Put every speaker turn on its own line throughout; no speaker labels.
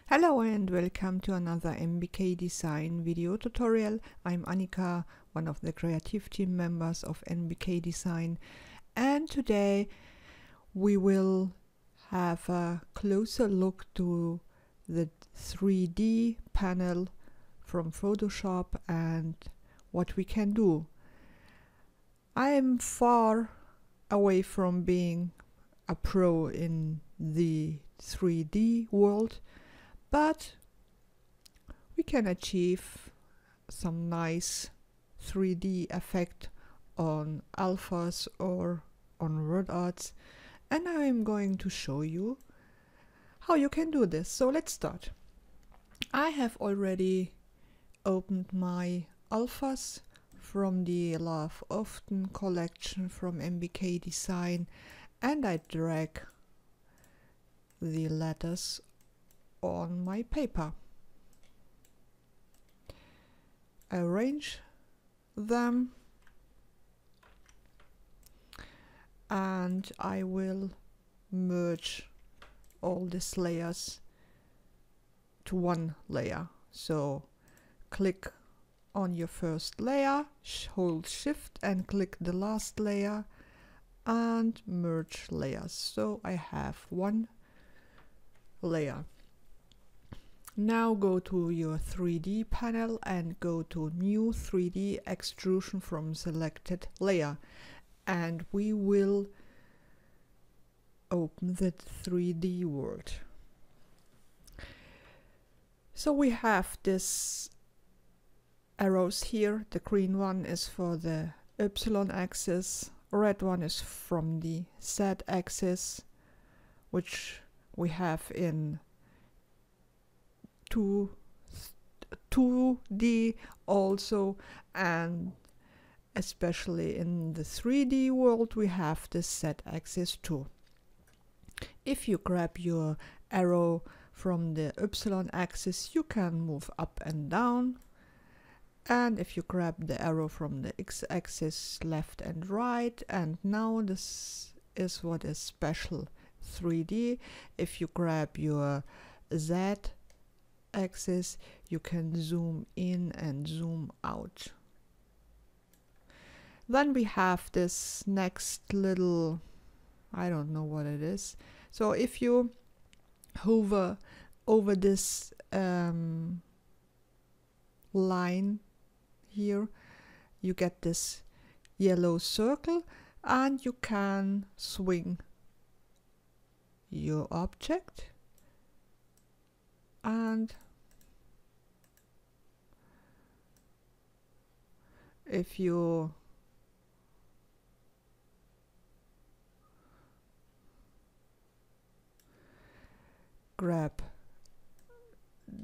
Hello and welcome to another NBK Design video tutorial. I'm Annika, one of the creative team members of NBK Design, and today we will have a closer look to the 3D panel from Photoshop and what we can do. I am far away from being a pro in the 3D world, but we can achieve some nice 3D effect on alphas or on word arts, and I am going to show you how you can do this. So let's start. I have already opened my alphas from the Love Often collection from NBK Design, and I drag the letters on my paper. Arrange them, and I will merge all these layers to one layer. So click on your first layer, hold shift and click the last layer and merge layers. So I have one layer. Now go to your 3D panel and go to New 3D Extrusion from selected layer, and we will open the 3D world. So we have this arrows here. The green one is for the Y axis, red one is from the Z axis, which we have in 2D also, and especially in the 3D world we have the Z axis too. If you grab your arrow from the Y axis, you can move up and down, and if you grab the arrow from the X axis, left and right. And now this is what is special 3D. If you grab your Z axis, you can zoom in and zoom out. Then we have this next little, I don't know what it is. So if you hover over this line here, you get this yellow circle, and you can swing your object, and if you grab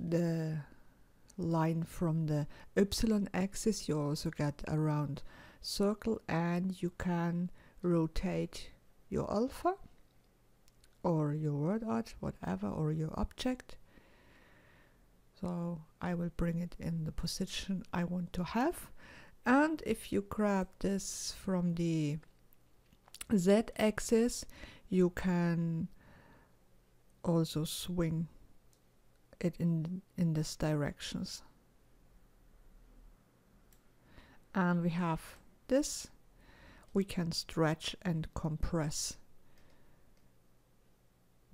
the line from the Y axis, you also get a round circle, and you can rotate your alpha or your word art, whatever, or your object. So I will bring it in the position I want to have. And if you grab this from the Z axis, you can also swing it in this directions. And we have this. We can stretch and compress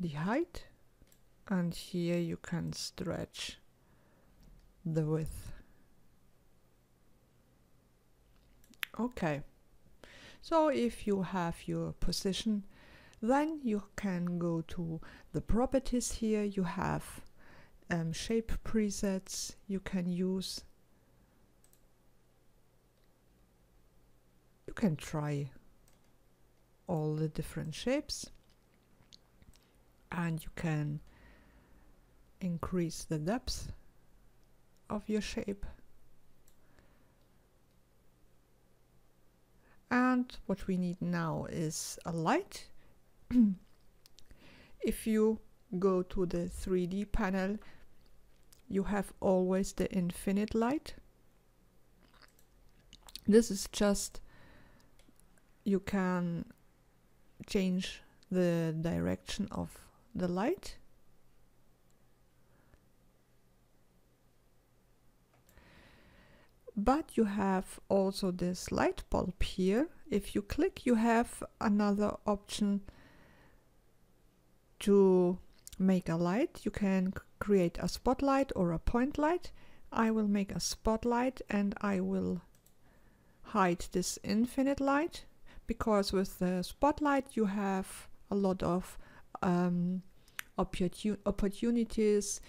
the height, and here you can stretch the width. Okay, so if you have your position, then you can go to the properties. Here you have shape presets you can use. You can try all the different shapes, and you can increase the depth of your shape. And what we need now is a light. If you go to the 3D panel, you have always the infinite light. This is just, you can change the direction of the light. But you have also this light bulb here. If you click, you have another option to make a light. You can create a spotlight or a point light. I will make a spotlight and I will hide this infinite light, because with the spotlight you have a lot of opportunities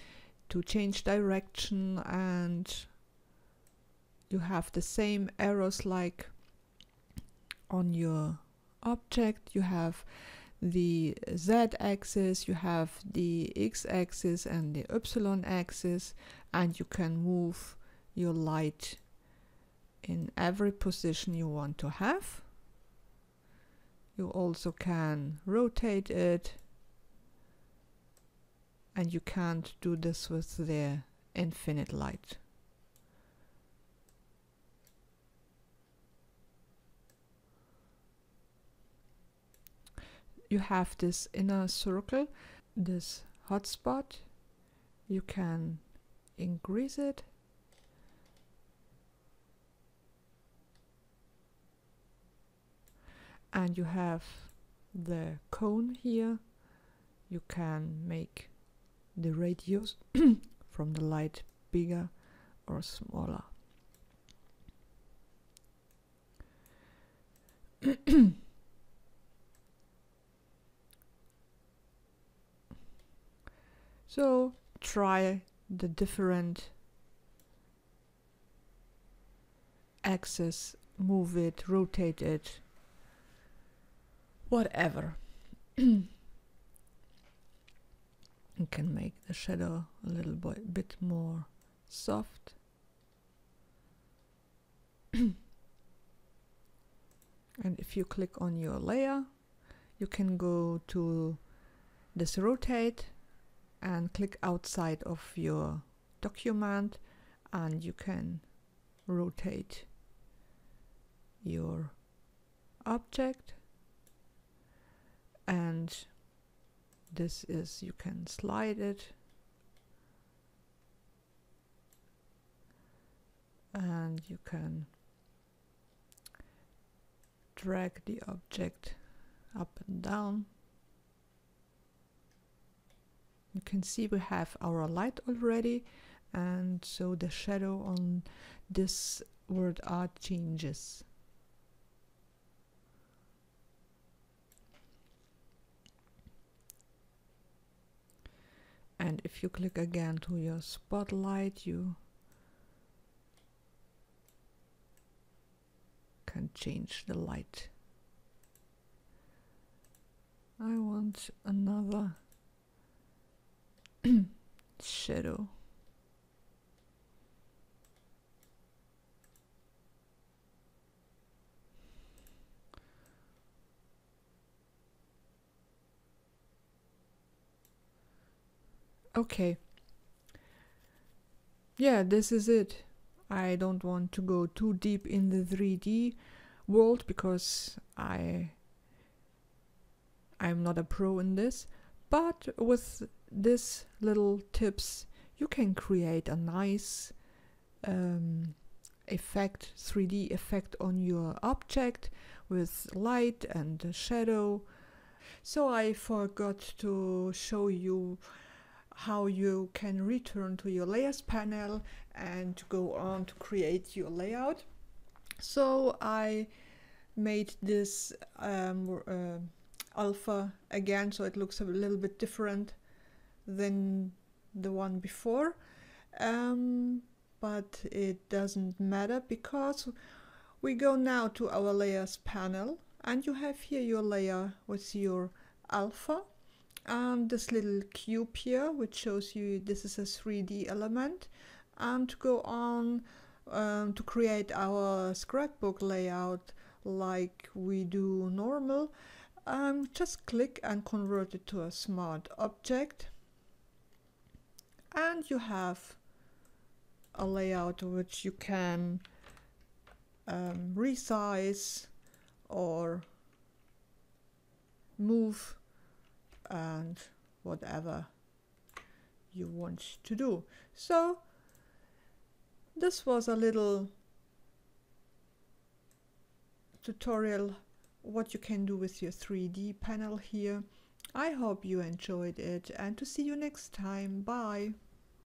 to change direction, and you have the same arrows like on your object. You have the z-axis, you have the x-axis and the y-axis, and you can move your light in every position you want to have. You also can rotate it, and you can't do this with the infinite light. You have this inner circle, this hotspot. You can increase it. And you have the cone here. You can make the radius from the light bigger or smaller. So try the different axes, move it, rotate it, whatever. You can make the shadow a little bit more soft. And if you click on your layer, you can go to this rotate and click outside of your document, and you can rotate your object. And this is, you can slide it, and you can drag the object up and down. You can see we have our light already, and so the shadow on this word art changes. And if you click again to your spotlight, you can change the light. I want another shadow. Okay. Yeah, this is it. I don't want to go too deep in the 3D world because I'm not a pro in this, but with this little tips you can create a nice effect, 3D effect on your object with light and shadow. So I forgot to show you how you can return to your layers panel and go on to create your layout. So I made this alpha again, so it looks a little bit different than the one before, but it doesn't matter because we go now to our layers panel, and you have here your layer with your alpha and this little cube here which shows you this is a 3D element. And to go on to create our scrapbook layout like we do normal, just click and convert it to a smart object, and you have a layout which you can resize or move and whatever you want to do. So this was a little tutorial what you can do with your 3D panel here. I hope you enjoyed it, and to see you next time. Bye.